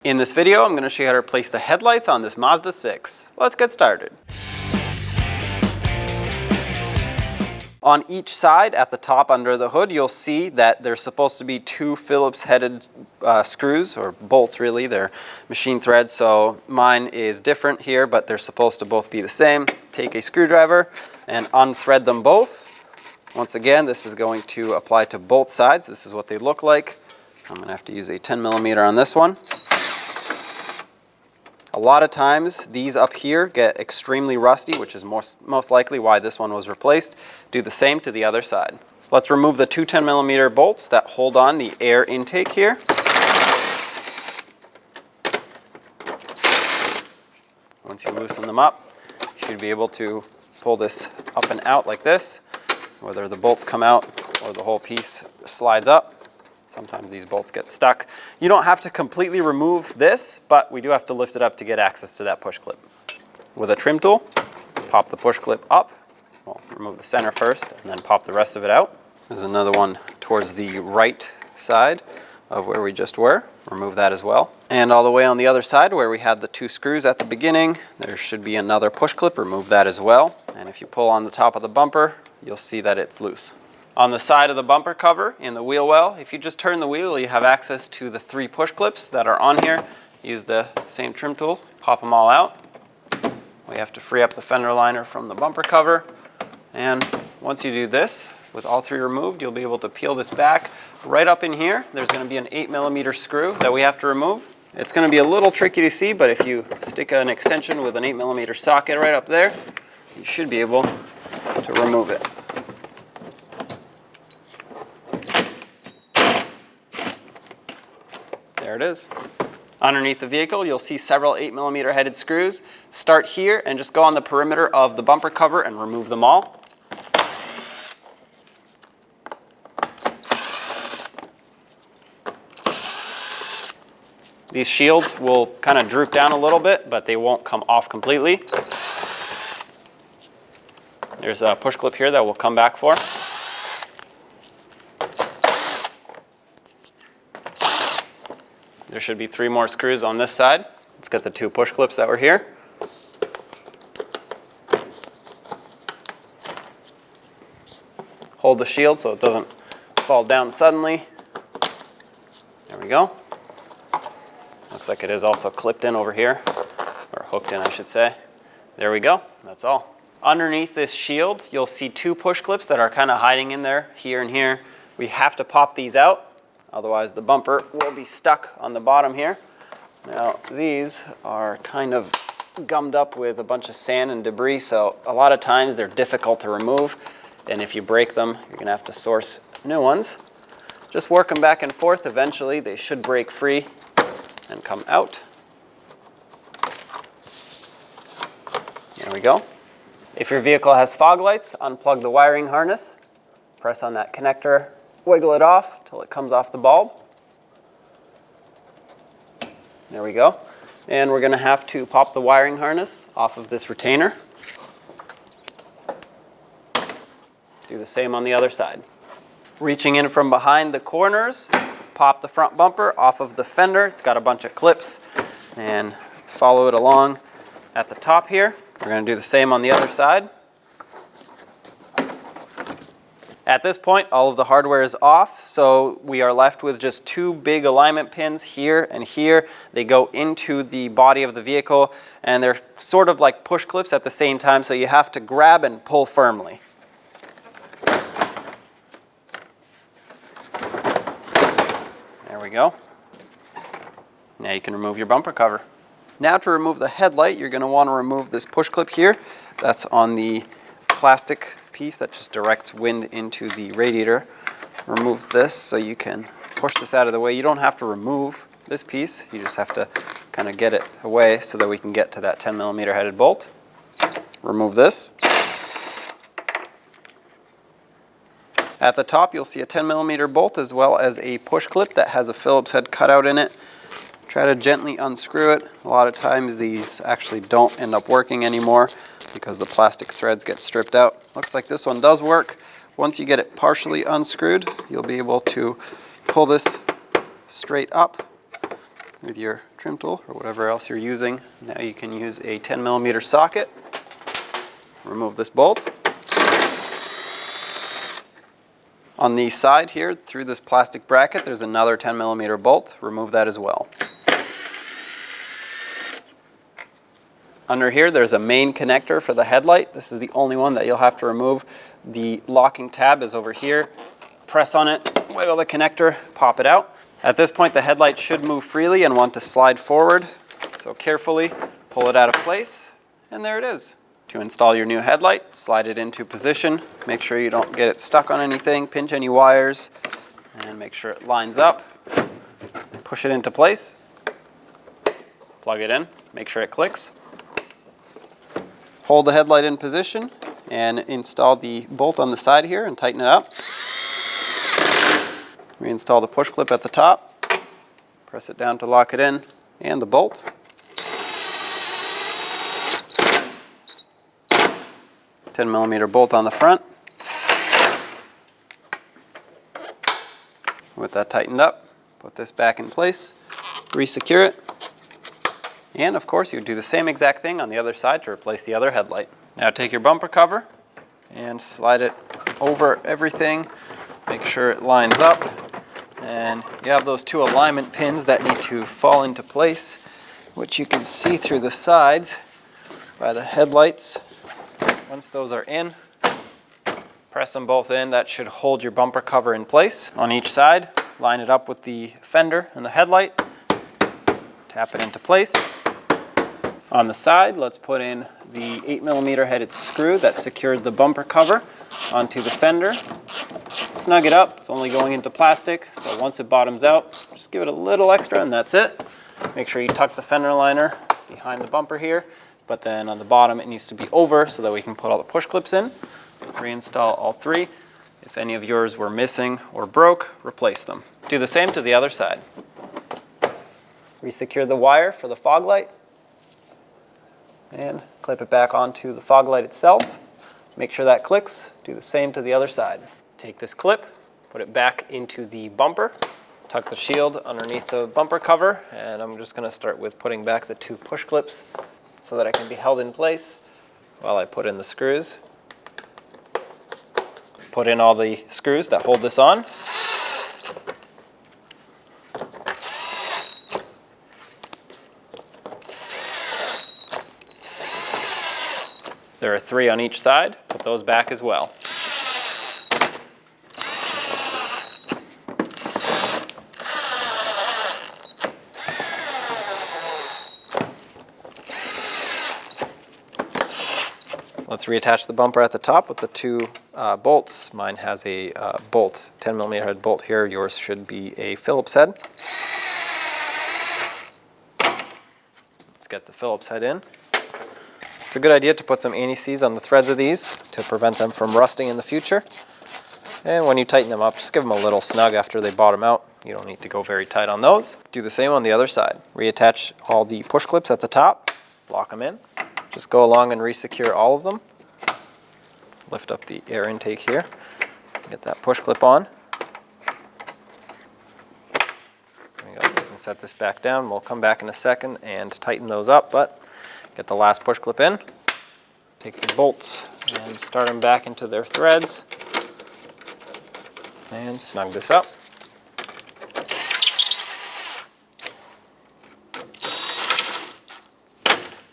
In this video, I'm going to show you how to replace the headlights on this Mazda 6. Let's get started. On each side, at the top under the hood, you'll see that there's supposed to be two Phillips headed screws, or bolts really. They're machine threads, so mine is different here, but they're supposed to both be the same. Take a screwdriver and unthread them both. Once again, this is going to apply to both sides. This is what they look like. I'm going to have to use a 10mm on this one. A lot of times these up here get extremely rusty, which is most likely why this one was replaced. Do the same to the other side. Let's remove the two 10mm bolts that hold on the air intake here. Once you loosen them up, you should be able to pull this up and out like this, whether the bolts come out or the whole piece slides up. Sometimes these bolts get stuck. You don't have to completely remove this, but we do have to lift it up to get access to that push clip. With a trim tool, pop the push clip up. Well, remove the center first and then pop the rest of it out. There's another one towards the right side of where we just were. Remove that as well. And all the way on the other side where we had the two screws at the beginning, there should be another push clip. Remove that as well. And if you pull on the top of the bumper, you'll see that it's loose. On the side of the bumper cover in the wheel well, if you just turn the wheel, you have access to the three push clips that are on here. Use the same trim tool, pop them all out. We have to free up the fender liner from the bumper cover. And once you do this, with all three removed, you'll be able to peel this back. Right up in here, there's going to be an 8mm screw that we have to remove. It's going to be a little tricky to see, but if you stick an extension with an 8mm socket right up there, you should be able to remove it. There it is. Underneath the vehicle, you'll see several 8mm headed screws. Start here and just go on the perimeter of the bumper cover and remove them all. These shields will kind of droop down a little bit, but they won't come off completely. There's a push clip here that we'll come back for. There should be three more screws on this side. Let's get the two push clips that were here. Hold the shield so it doesn't fall down suddenly. There we go. Looks like it is also clipped in over here, or hooked in, I should say. There we go. That's all. Underneath this shield, you'll see two push clips that are kind of hiding in there, here and here. We have to pop these out. Otherwise the bumper will be stuck on the bottom here. Now these are kind of gummed up with a bunch of sand and debris, so a lot of times they're difficult to remove, and if you break them, you're going to have to source new ones. Just work them back and forth. Eventually they should break free and come out. There we go. If your vehicle has fog lights, unplug the wiring harness, press on that connector, wiggle it off till it comes off the bulb. There we go. And we're going to have to pop the wiring harness off of this retainer. Do the same on the other side. Reaching in from behind the corners, pop the front bumper off of the fender. It's got a bunch of clips, and follow it along at the top here. We're going to do the same on the other side. At this point, all of the hardware is off, so we are left with just two big alignment pins here and here. They go into the body of the vehicle, and they're sort of like push clips at the same time, so you have to grab and pull firmly. There we go. Now you can remove your bumper cover. Now to remove the headlight, you're going to want to remove this push clip here. That's on the plastic piece that just directs wind into the radiator. Remove this so you can push this out of the way. You don't have to remove this piece, you just have to kind of get it away so that we can get to that 10mm headed bolt. Remove this. At the top you'll see a 10mm bolt as well as a push clip that has a Phillips head cutout in it. Try to gently unscrew it. A lot of times these actually don't end up working anymore because the plastic threads get stripped out. Looks like this one does work. Once you get it partially unscrewed, you'll be able to pull this straight up with your trim tool or whatever else you're using. Now you can use a 10mm socket. Remove this bolt. On the side here, through this plastic bracket, there's another 10mm bolt. Remove that as well. Under here, there's a main connector for the headlight. This is the only one that you'll have to remove. The locking tab is over here. Press on it, wiggle the connector, pop it out. At this point, the headlight should move freely and want to slide forward. So carefully pull it out of place, and there it is. To install your new headlight, slide it into position. Make sure you don't get it stuck on anything, pinch any wires, and make sure it lines up. Push it into place. Plug it in, make sure it clicks. Hold the headlight in position and install the bolt on the side here and tighten it up. Reinstall the push clip at the top. Press it down to lock it in, and the bolt. 10mm bolt on the front. With that tightened up, put this back in place, re-secure it. And of course, you would do the same exact thing on the other side to replace the other headlight. Now take your bumper cover and slide it over everything. Make sure it lines up. And you have those two alignment pins that need to fall into place, which you can see through the sides by the headlights. Once those are in, press them both in. That should hold your bumper cover in place. On each side, line it up with the fender and the headlight. Tap it into place. On the side, let's put in the 8mm headed screw that secured the bumper cover onto the fender. Snug it up. It's only going into plastic, so once it bottoms out, just give it a little extra and that's it. Make sure you tuck the fender liner behind the bumper here, but then on the bottom it needs to be over so that we can put all the push clips in. Reinstall all three. If any of yours were missing or broke, replace them. Do the same to the other side. Resecure the wire for the fog light and clip it back onto the fog light itself. Make sure that clicks. Do the same to the other side. Take this clip, put it back into the bumper, tuck the shield underneath the bumper cover, and I'm just going to start with putting back the two push clips so that it can be held in place while I put in the screws. Put in all the screws that hold this on. There are 3 on each side. Put those back as well. Let's reattach the bumper at the top with the 2 bolts. Mine has a bolt, 10mm head bolt here. Yours should be a Phillips head. Let's get the Phillips head in. It's a good idea to put some anti-seize on the threads of these to prevent them from rusting in the future. And when you tighten them up, just give them a little snug after they bottom out. You don't need to go very tight on those. Do the same on the other side. Reattach all the push clips at the top, lock them in. Just go along and re-secure all of them. Lift up the air intake here. Get that push clip on. There we go. And set this back down. We'll come back in a second and tighten those up, but get the last push clip in. Take the bolts and start them back into their threads. And snug this up.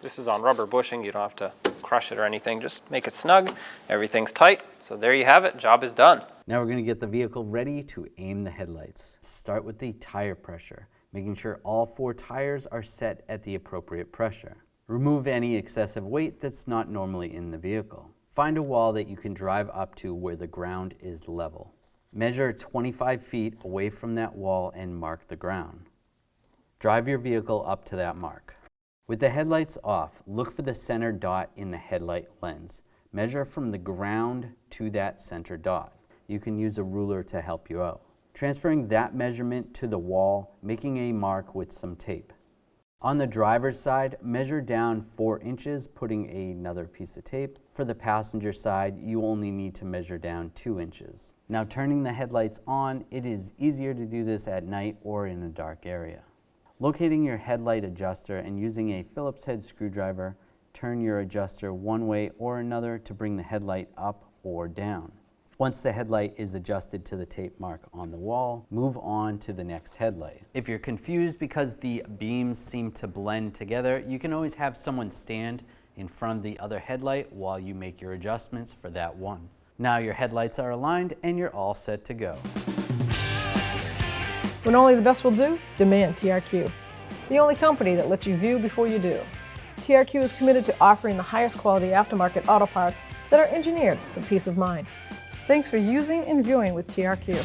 This is on rubber bushing. You don't have to crush it or anything. Just make it snug. Everything's tight. So there you have it. Job is done. Now we're going to get the vehicle ready to aim the headlights. Start with the tire pressure, making sure all 4 tires are set at the appropriate pressure. Remove any excessive weight that's not normally in the vehicle. Find a wall that you can drive up to where the ground is level. Measure 25 feet away from that wall and mark the ground. Drive your vehicle up to that mark. With the headlights off, look for the center dot in the headlight lens. Measure from the ground to that center dot. You can use a ruler to help you out. Transferring that measurement to the wall, making a mark with some tape. On the driver's side, measure down 4 inches, putting another piece of tape. For the passenger side, you only need to measure down 2 inches. Now turning the headlights on, it is easier to do this at night or in a dark area. Locating your headlight adjuster and using a Phillips head screwdriver, turn your adjuster one way or another to bring the headlight up or down. Once the headlight is adjusted to the tape mark on the wall, move on to the next headlight. If you're confused because the beams seem to blend together, you can always have someone stand in front of the other headlight while you make your adjustments for that one. Now your headlights are aligned and you're all set to go. When only the best will do, demand TRQ. The only company that lets you view before you do. TRQ is committed to offering the highest quality aftermarket auto parts that are engineered for peace of mind. Thanks for using and viewing with TRQ.